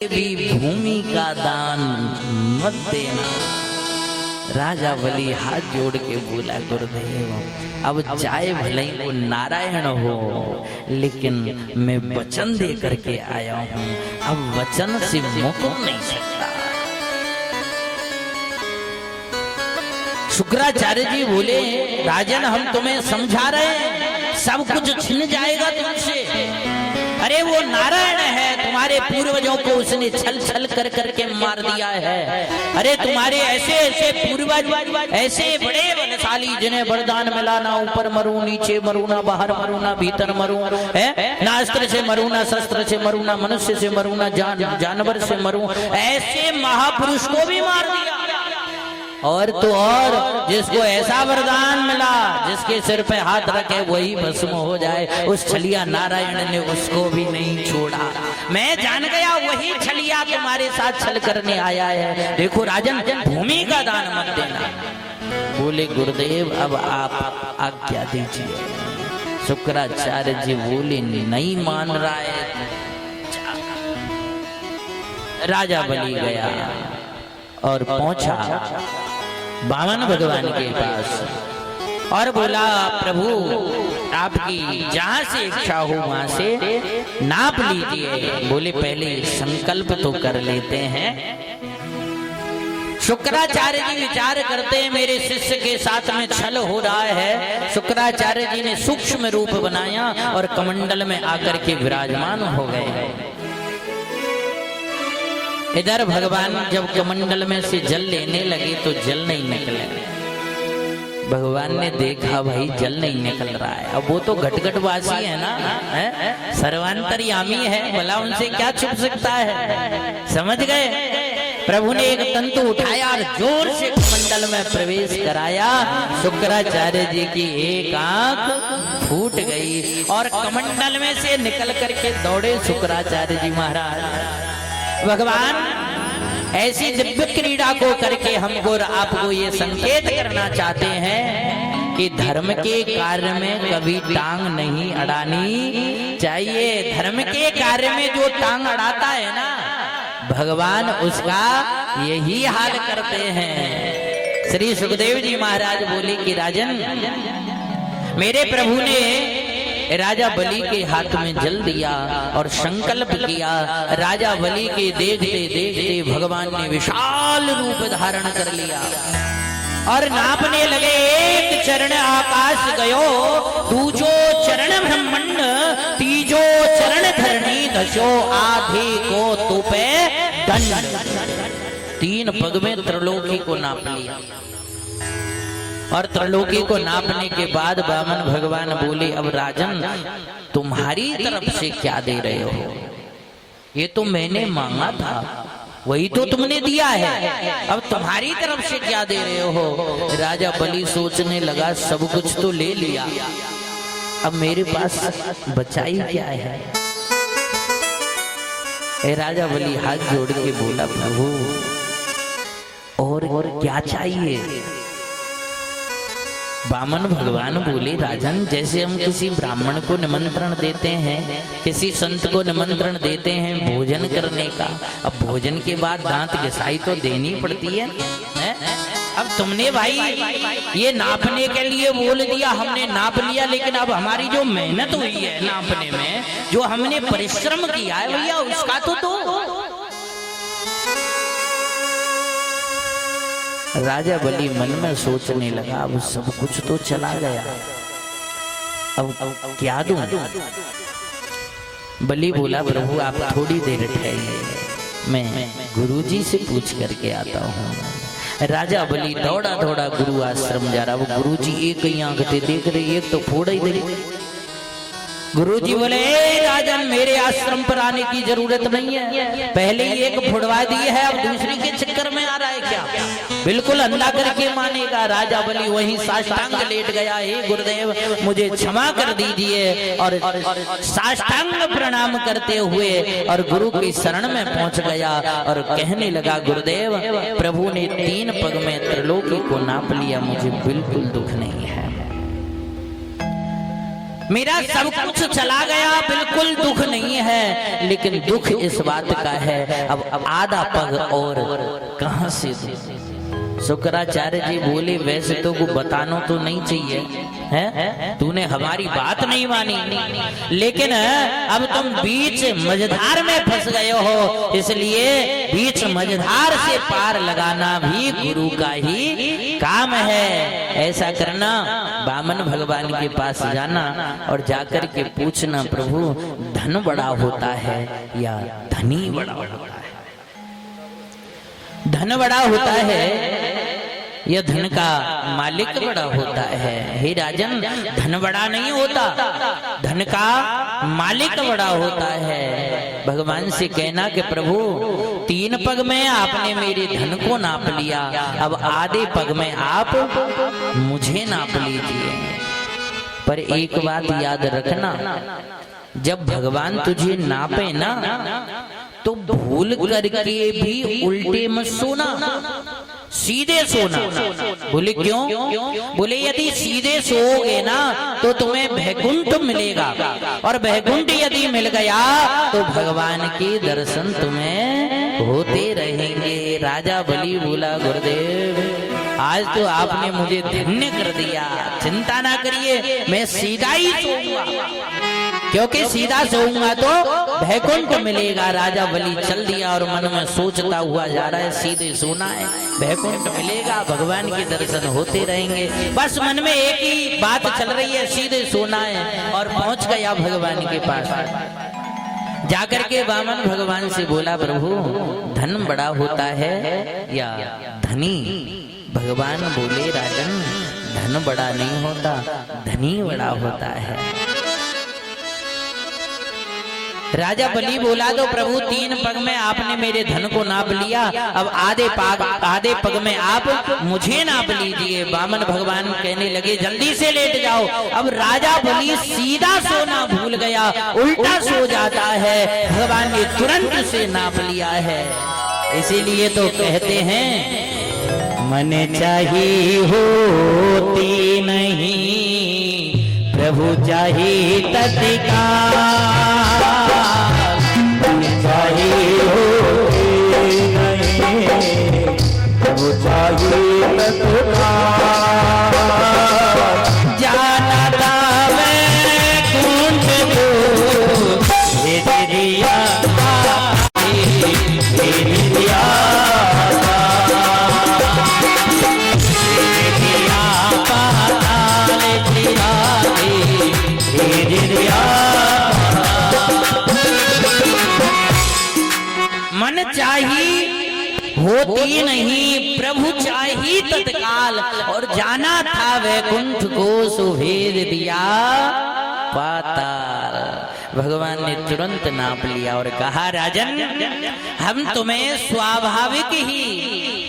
भी भूमि का दान मत देना। राजा बलि हाथ जोड़ के बोला, गुरुदेव अब चाहे भले ही वो नारायण हो, लेकिन मैं वचन दे करके आया हूँ, अब वचन से मुकर नहीं सकता। शुक्राचार्य जी बोले, राजन हम तुम्हें समझा रहे हैं, सब कुछ छिन जाएगा तुमसे। अरे वो नारायण है, तुम्हारे पूर्वजों को उसने छल छल कर करके मार दिया है। अरे तुम्हारे ऐसे ऐसे पूर्वज ऐसे बड़े बलशाली, जिन्हें वरदान मिला, ना ऊपर मरू नीचे मरू, ना बाहर मरू ना भीतर मरू, है ना अस्त्र से मरू ना शस्त्र से मरू, ना मनुष्य से मरू ना जानवर से मरू, ऐसे महापुरुष को भी मार दिया। और तो और जिसको ऐसा वरदान मिला, जिसके सिर पे हाथ रखे वही भस्म हो जाए, उस छलिया नारायण ने उसको भी नहीं छोड़ा। मैं जान गया वही छलिया तुम्हारे साथ छल करने आया है। देखो राजन, भूमि का दान मत देना। बोले, गुरुदेव अब आप आज्ञा दीजिए। शुक्राचार्य जी बोले, नहीं मान रहा है। राजा बलि गया और पहुंचा वामन भगवान के पास और बोला, प्रभु आपकी जहां से इच्छा हो वहां से नाप लीजिए। बोले, पहले संकल्प तो कर लेते हैं। शुक्राचार्य जी विचार करते हैं, मेरे शिष्य के साथ में छल हो रहा है। शुक्राचार्य जी ने सूक्ष्म रूप बनाया और कमंडल में आकर के विराजमान हो गए। इधर भगवान जब कमंडल में से जल लेने लगे तो जल नहीं निकले। भगवान ने देखा, भाई जल नहीं निकल रहा है। अब वो तो घटघटवासी है ना, है? सर्वांतर्यामी है, भला उनसे क्या छुप सकता है। समझ गए? प्रभु ने एक तंतु उठाया और जोर से कमंडल में प्रवेश कराया। शुक्राचार्य जी की एक आंख फूट गई और कमंडल में से निकल करके दौड़े शुक्राचार्य जी महाराज। भगवान ऐसी दिव्य क्रीड़ा को करके हमको आपको ये संकेत करना चाहते हैं कि धर्म के कार्य में कभी टांग नहीं अड़ानी चाहिए। धर्म के कार्य में जो टांग अड़ाता है ना, भगवान उसका यही हाल करते हैं। श्री सुखदेव जी महाराज बोले कि राजन, मेरे प्रभु ने राजा बलि के हाथ में जल दिया और संकल्प किया। राजा बलि के देखते देखते भगवान ने विशाल रूप धारण कर लिया और नापने लगे। एक चरण आकाश गयो, दूजो चरण ब्रह्मंड, तीजो चरण धरणी, दशो आधे को तुपे दंड। 3 पग में त्रिलोकी को नाप लिया और त्रिलोकी को नापने के बाद वामन भगवान बोले, अब राजन तुम्हारी तरफ से क्या दे रहे हो? ये तो मैंने मांगा था, वही तो तुमने दिया है, अब तुम्हारी तरफ से क्या दे रहे हो? राजा बलि सोचने लगा, सब कुछ तो ले लिया, अब मेरे पास बचा ही क्या है? राजा बलि हाथ जोड़ के बोला, प्रभु और क्या चाहिए? वामन भगवान बोले, राजन जैसे हम किसी ब्राह्मण को निमंत्रण देते हैं, किसी संत को निमंत्रण देते हैं भोजन करने का, अब भोजन के बाद दांत घिसाई तो देनी पड़ती है? अब तुमने भाई ये नापने के लिए बोल दिया, हमने नाप लिया, लेकिन अब हमारी जो मेहनत हुई है नापने में, जो हमने परिश्रम किया है भैया, उसका तो दो। राजा बलि मन में सोचने लगा, अब सब कुछ तो चला गया, अब क्या दूं? बलि बोला, प्रभु आप थोड़ी देर ठहरिए, मैं गुरुजी से पूछ करके आता हूँ। राजा बलि दौड़ा दौड़ा गुरु आश्रम जा रहा। वो गुरुजी एक ही आंख से देख रहे, एक तो फोड़ ही दे। गुरुजी बोले, राजन मेरे आश्रम पर आने की जरूरत नहीं है, पहले ही एक फुड़वा दी है, अब दूसरी के चक्कर में आ रहा है क्या? बिल्कुल अंधा करके मानेगा। राजा बलि वहीं साष्टांग लेट गया, हे गुरुदेव मुझे क्षमा कर दीजिए, और साष्टांग प्रणाम करते हुए और गुरु की शरण में पहुंच गया और कहने लगा, गुरुदेव प्रभु ने 3 पग में त्रिलोकी को नाप लिया, मुझे बिल्कुल दुख नहीं है। मेरा सब कुछ चला गया, बिल्कुल दुख नहीं है, लेकिन दुख इस बात का है अब आधा पग और कहां से दूं। शुक्राचार्य जी बोले वैसे तो को बताना तो नहीं चाहिए है, तूने हमारी बात नहीं मानी, लेकिन अब तुम बीच मझधार में फंस गए हो, इसलिए बीच मझधार से पार लगाना भी गुरु का ही काम है। ऐसा करना, बामन भगवान के पास जाना और जाकर के पूछना, प्रभु धन बड़ा होता है या धनी बड़ा होता है? धन बड़ा होता है यह धन का मालिक बड़ा होता है? हे राजन, धन बड़ा नहीं होता, धन का मालिक बड़ा होता है। भगवान से कहना कि प्रभु 3 पग में आपने मेरे धन को नाप लिया, अब आधे पग में आप मुझे नाप लीजिए। पर एक बात याद रखना, जब भगवान तुझे नापे ना तो भूल करके भी उल्टे मत सोना, सीधे सोना। बोले क्यों? बोले यदि सीधे सोओगे ना तो तुम्हें वैकुंठ मिलेगा, और वैकुंठ यदि मिल गया तो भगवान के दर्शन तुम्हें होते रहेंगे। राजा बलि बोला, गुरुदेव आज तो आपने मुझे धन्य कर दिया, चिंता ना करिए, मैं सीधा ही सोऊंगा, क्योंकि सीधा सोऊंगा तो वैकुंठ मिलेगा। राजा बलि चल दिया और मन में सोचता हुआ जा रहा है, सीधे सोना है, वैकुंठ मिलेगा, भगवान के दर्शन होते रहेंगे। बस मन में एक ही बात चल रही है, सीधे सोना है, और पहुंच गया भगवान के पास। जाकर के वामन भगवान से बोला, प्रभु धन बड़ा होता है या धनी? भगवान बोले, राजन धन बड़ा नहीं होता, धनी बड़ा होता है। राजा बलि बोला, तो प्रभु 3 पग में आपने मेरे धन को नाप लिया, अब आधे पग में आप मुझे नाप लीजिए। वामन भगवान कहने लगे, जल्दी से लेट जाओ। अब राजा बलि सीधा सोना भूल गया, उल्टा सो जाता है, भगवान ने तुरंत से नाप लिया है। इसीलिए तो कहते हैं, मन चाहिए होती नहीं, प्रभु चाहिए तत्काल, मन चाहिए होती नहीं, प्रभु चाहिए तत्काल। जाना था मैं कुंठ को, भेज दिया मन चाहिए होती नहीं, प्रभु चाहिए तत्काल, और जाना था वैकुंठ को, सुभेद दिया पाताल। भगवान ने तुरंत नाप लिया और कहा, राजन हम तुम्हें स्वाभाविक ही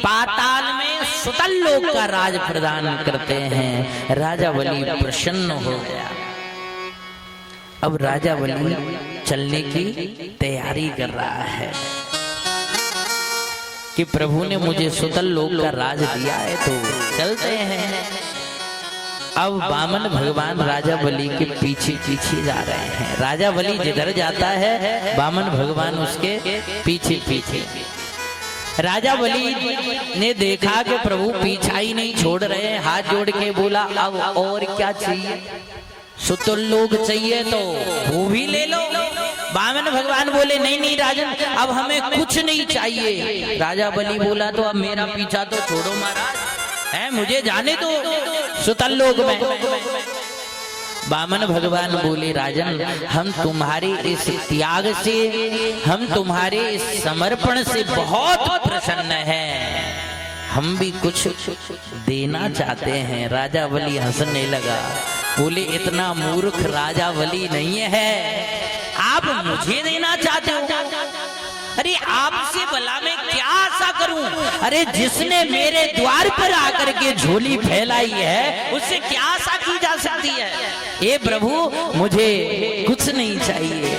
पाताल में सुतल लोक का राज प्रदान करते हैं। राजा बलि प्रसन्न हो गया। अब राजा बलि चलने की तैयारी कर रहा है कि प्रभु ने मुझे सुतल लोक का राज दिया है तो चलते हैं। अब वामन भगवान राजा बलि के पीछे पीछे जा रहे हैं। राजा बलि जिधर जाता है वामन भगवान उसके पीछे पीछे। राजा बलि ने देखा कि प्रभु पीछा ही नहीं छोड़ रहे, हाथ जोड़ के बोला, अब और क्या चाहिए? सुतल लोक चाहिए तो वो भी ले लो। वामन भगवान बोले, नहीं नहीं राजन, अब हमें कुछ नहीं चाहिए। राजा बलि बोला, तो अब मेरा पीछा तो छोड़ो महाराज, है मुझे जाने दो सुतल लोक में। वामन भगवान बोले, राजन हम तुम्हारे इस त्याग से, हम तुम्हारे इस समर्पण से बहुत प्रसन्न हैं, हम भी कुछ देना चाहते हैं। राजा बलि हंसने लगा, बोले, इतना मूर्ख राजा बलि नहीं है, आप मुझे देना चाहते हो? अरे आपसे भला मैं क्या आशा करूं? अरे जिसने मेरे द्वार पर आकर के झोली फैलाई है उससे क्या आशा की जा सकती है? हे प्रभु मुझे कुछ नहीं चाहिए।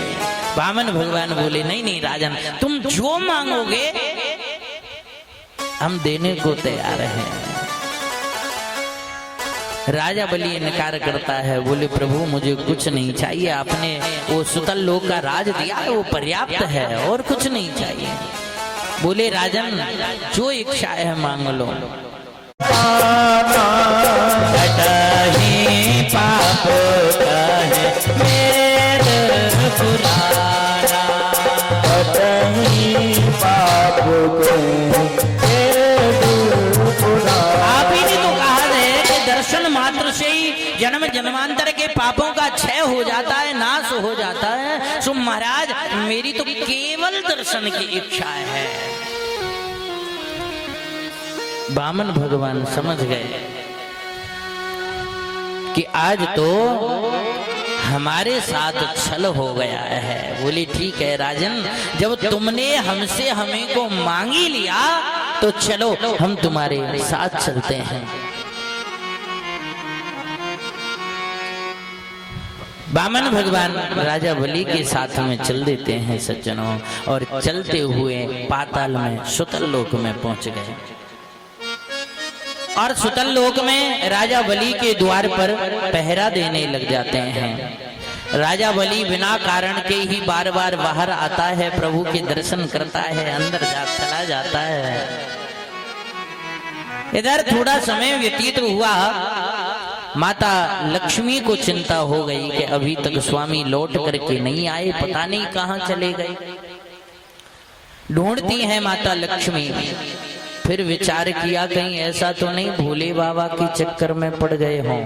वामन भगवान बोले, नहीं नहीं राजन, तुम जो मांगोगे हम देने को तैयार हैं। राजा बलि इनकार करता है, बोले प्रभु मुझे कुछ नहीं चाहिए, आपने वो सुतल लोक का राज दिया है वो पर्याप्त है, और कुछ नहीं चाहिए। बोले राजन जो इच्छा है मांग लो। पाप आप ही ने तो कहा है कि दर्शन मात्र से ही जन्म जन्मांतर के पापों का क्षय हो जाता है, नाश हो जाता है। सो महाराज मेरी तो केवल दर्शन की इच्छा है। बामन भगवान समझ गए कि आज तो हमारे साथ छल हो गया है। बोले ठीक है राजन, जब तुमने हमसे हमें को मांगी लिया तो चलो हम तुम्हारे साथ चलते हैं। बामन भगवान राजा बलि के साथ में चल देते हैं सज्जनों, और चलते हुए पाताल में सुतल लोक में पहुंच गए। और सुतल लोक में राजा बलि के द्वार पर पहरा देने लग जाते हैं। राजा बलि बिना कारण के ही बार बार बाहर आता है, प्रभु के दर्शन करता है, अंदर चला जाता है। इधर थोड़ा समय व्यतीत हुआ, माता लक्ष्मी को चिंता हो गई कि अभी तक स्वामी लौट करके नहीं आए, पता नहीं कहां चले गए। ढूंढती है माता लक्ष्मी, फिर विचार किया कहीं ऐसा तो नहीं भोले बाबा के चक्कर में पड़ गए हों,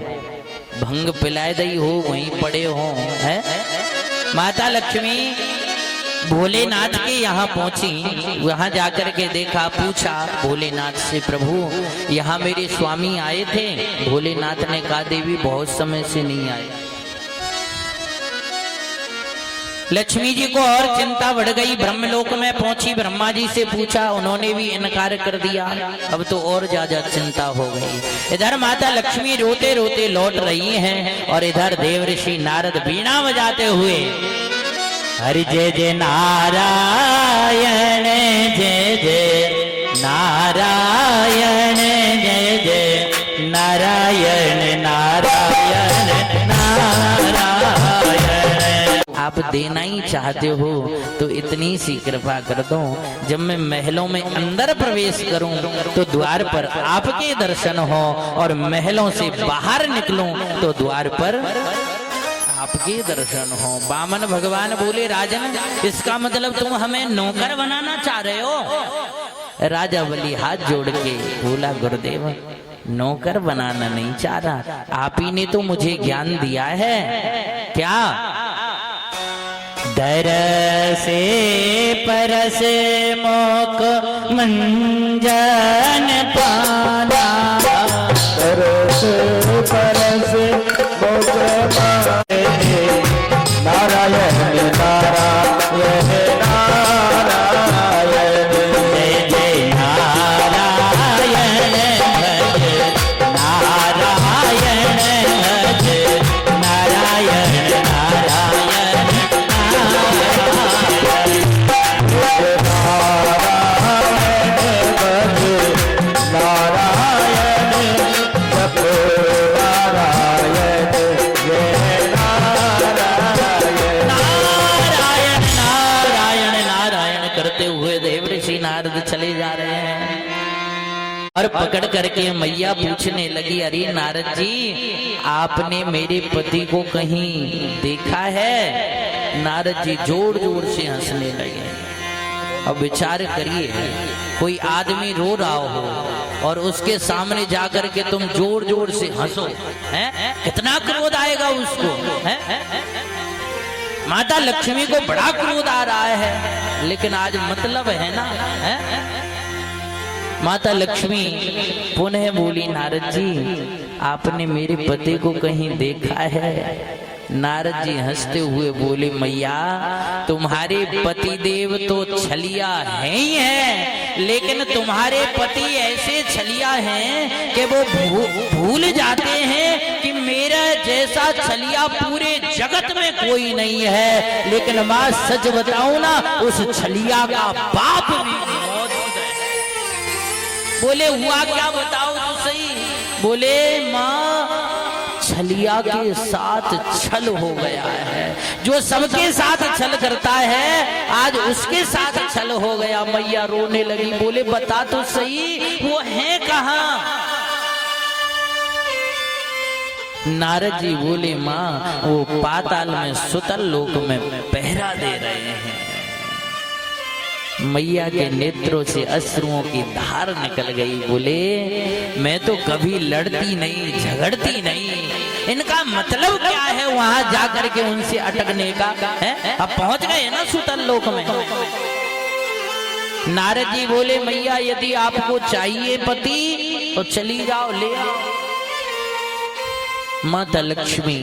भंग पिलाए दई हो वहीं पड़े हों। है माता लक्ष्मी भोलेनाथ के यहाँ पहुंची, वहां जाकर के देखा, पूछा भोलेनाथ से प्रभु यहाँ मेरे स्वामी आए थे। भोलेनाथ ने कहा देवी बहुत समय से नहीं आए। लक्ष्मी जी को और चिंता बढ़ गई, ब्रह्मलोक में पहुंची, ब्रह्मा जी से पूछा, उन्होंने भी इनकार कर दिया। अब तो और ज्यादा चिंता हो गई। इधर माता लक्ष्मी रोते रोते लौट रही हैं, और इधर देवऋषि नारद बीणा बजाते हुए हरि जय जय नारायण, जय जय नारायण, जय जय नारायण नारायण नारायण। आप देना ही चाहते हो तो इतनी सी कृपा कर दो, जब मैं महलों में अंदर प्रवेश करूं तो द्वार पर आपके दर्शन हो, और महलों से बाहर निकलूं तो द्वार पर आपके दर्शन हो। बामन भगवान बोले राजन इसका मतलब तुम हमें नौकर बनाना चाह रहे हो। राजा बलि हाथ जोड़ के बोला गुरुदेव नौकर बनाना नहीं चाह रहा, आप ही ने तो मुझे ज्ञान दिया है। क्या दर से परस मोक मंजन पाना, दर से परस मोक नारायण नारायण नारायण, जय जय नारायण नारायण नारायण नारायण। नारद चले जा रहे हैं, और पकड़ करके मैया पूछने लगी अरे नारद जी आपने मेरे पति को कहीं देखा है? नारद जी जोर जोर से हंसने लगे। अब विचार करिए कोई आदमी रो रहा हो और उसके सामने जाकर के तुम जोर जोर से हंसो, हैं? कितना क्रोध आएगा उसको, हैं? माता लक्ष्मी को बड़ा क्रोध आ रहा है, लेकिन आज मतलब है ना, है? माता लक्ष्मी पुनः बोली नारद जी आपने मेरे पति को कहीं देखा है? नारद जी हंसते हुए बोले मैया तुम्हारे पति देव तो छलिया हैं ही हैं, लेकिन तुम्हारे पति ऐसे छलिया हैं कि वो भूल जाते हैं कि मेरा जैसा छलिया पूरे जगत में कोई नहीं है। लेकिन माँ सच बताऊं ना उस छलिया का बाप भी मौजूद है। बोले हुआ क्या बताओ तो सही। बोले माँ छलिया के साथ छल हो गया है, जो सबके साथ छल करता है आज उसके साथ छल हो गया। मैया रोने लगी, बोले बता तो सही वो है कहाँ? नारद जी बोले माँ वो पाताल में सुतल लोक में पहरा दे रहे हैं। मैया के नेत्रों से अश्रुओं की धार निकल गई। बोले मैं तो कभी लड़ती नहीं झगड़ती नहीं, इनका मतलब क्या है वहां जाकर के उनसे अटकने का है? अब पहुंच गए ना सुतल लोक में। नारद जी बोले मैया यदि आपको चाहिए पति तो चली जाओ ले आओ। माता लक्ष्मी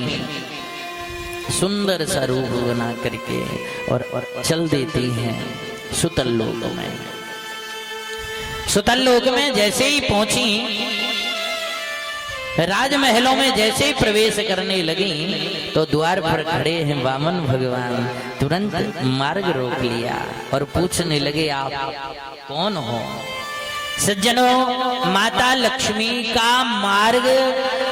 सुंदर सा रूप बना करके और चल देती हैं सुतल लोक में। सुतल लोक में जैसे ही पहुंची, राजमहलों में जैसे ही प्रवेश करने लगी तो द्वार पर खड़े हैं वामन भगवान। तुरंत मार्ग रोक लिया और पूछने लगे आप कौन हो? सज्जनों, माता लक्ष्मी का मार्ग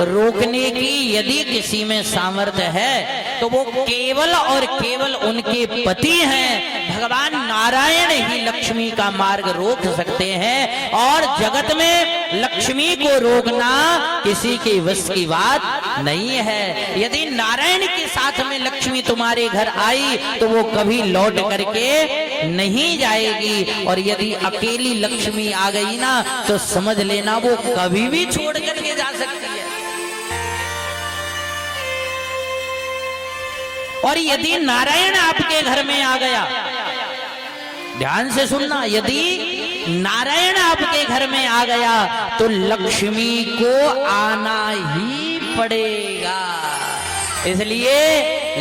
रोकने की यदि किसी में सामर्थ्य है तो वो केवल और केवल उनके पति हैं। भगवान नारायण ही लक्ष्मी का मार्ग रोक सकते हैं और जगत में लक्ष्मी को रोकना किसी के वश की बात नहीं है। यदि नारायण के साथ में लक्ष्मी तुम्हारे घर आई तो वो कभी लौट करके नहीं जाएगी, और यदि अकेली लक्ष्मी आ गई ना तो समझ लेना वो कभी भी छोड़ करके जा सकती है। और यदि नारायण आपके घर में आ गया, ध्यान से सुनना, यदि नारायण आपके घर में आ गया तो लक्ष्मी को आना ही पड़ेगा। इसलिए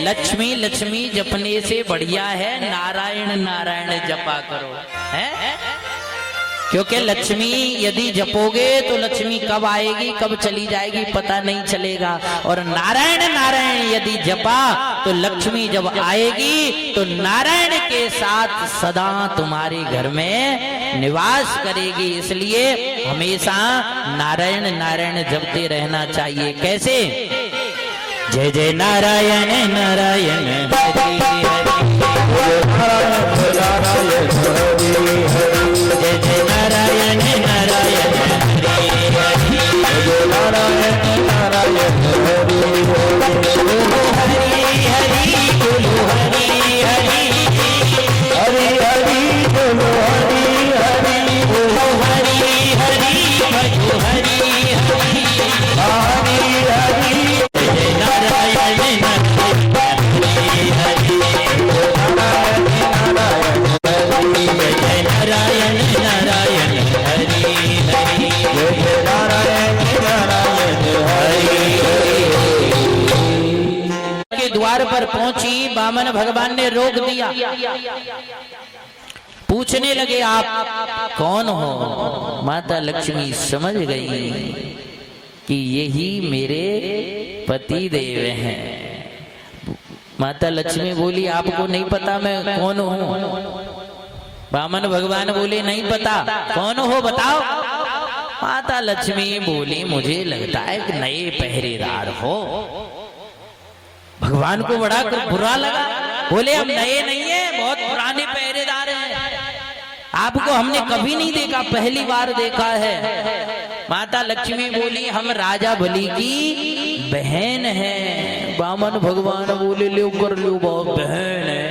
लक्ष्मी लक्ष्मी जपने से बढ़िया है नारायण नारायण जपा करो, है? क्योंकि लक्ष्मी यदि जपोगे तो लक्ष्मी कब आएगी कब चली जाएगी पता नहीं चलेगा, और नारायण नारायण यदि जपा तो लक्ष्मी जब आएगी तो नारायण के साथ सदा तुम्हारे घर में निवास करेगी। इसलिए हमेशा नारायण नारायण जपते रहना चाहिए। कैसे? जय जय नारायण नारायण हरि हरि, जय जय नारायण नारायण हरि हरि, नारायण नारायण हरि हरि, बोलो हरि हरि, हरि हरि बोलो हरि हरि, बोलो हरि हरि, भजो हरि हरि, हरि हरि, जय नारायण हरि हरि, नारायण नारायण हरि हरि, नारायण नारायण हरि के द्वार पर पहुंची, वामन भगवान ने रोक दिया। पूछने लगे आप कौन हो? माता लक्ष्मी समझ गई कि यही मेरे पति देव हैं। माता लक्ष्मी बोली आपको नहीं पता मैं कौन हूँ? वामन भगवान बोले नहीं पता, कौन हो बताओ। माता लक्ष्मी बोली मुझे लगता है कि नए पहरेदार हो। भगवान को बड़ा बुरा लगा, बोले हम नए नहीं है, बहुत पुराने पहरेदार हैं, आपको हमने कभी नहीं देखा, पहली बार देखा है। माता लक्ष्मी बोली हम राजा बलि की बहन हैं। वामन भगवान बोले लो कर लो, बहुत बहन है।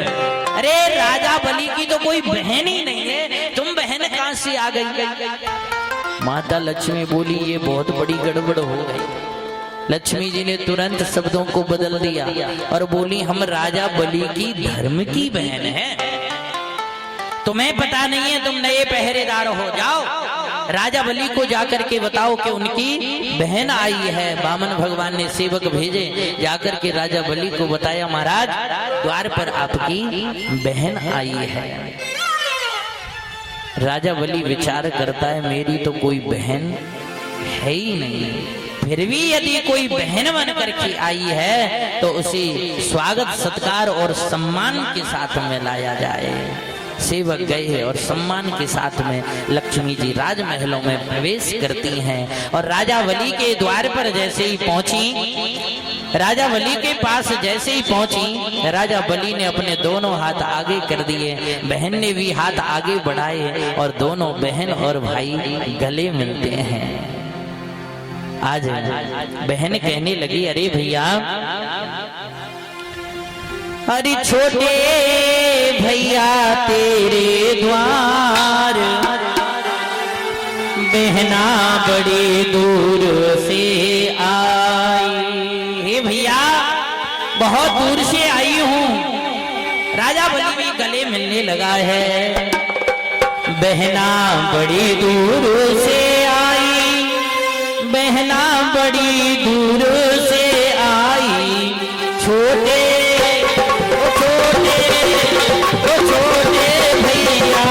अरे राजा बलि की तो कोई बहन ही नहीं है, तुम बहन कहां से आ गई? माता लक्ष्मी बोली ये बहुत बड़ी गड़बड़ हो गई। लक्ष्मी जी ने तुरंत शब्दों को बदल दिया और बोली हम राजा बलि की धर्म की बहन हैं। तुम्हें पता नहीं है, तुम नए पहरेदार हो, जाओ राजा बलि को जाकर के बताओ कि उनकी बहन आई है। वामन भगवान ने सेवक भेजे, जाकर के राजा बलि को बताया महाराज द्वार पर आपकी बहन आई है। राजा बलि विचार करता है मेरी तो कोई बहन है ही नहीं, फिर भी यदि कोई बहन बन करके आई है तो उसे स्वागत सत्कार और सम्मान के साथ में लाया जाए। सेवक गए और सम्मान के साथ में लक्ष्मी जी राजमहलों में प्रवेश करती हैं। और राजा बलि के द्वार पर जैसे ही पहुंची, राजा बलि के पास जैसे ही पहुंची, राजा बलि ने अपने दोनों हाथ आगे कर दिए, बहन ने भी हाथ आगे बढ़ाए और दोनों बहन और भाई गले मिलते हैं। आज बहन कहने लगी, अरे भैया, अरे छोटे भैया तेरे द्वार बहना बड़ी दूर से आई। हे भैया, बहुत दूर से आई हूँ। राजा बलि भी गले मिलने लगा है। बहना बड़ी दूर से आई, बहना बड़ी दूर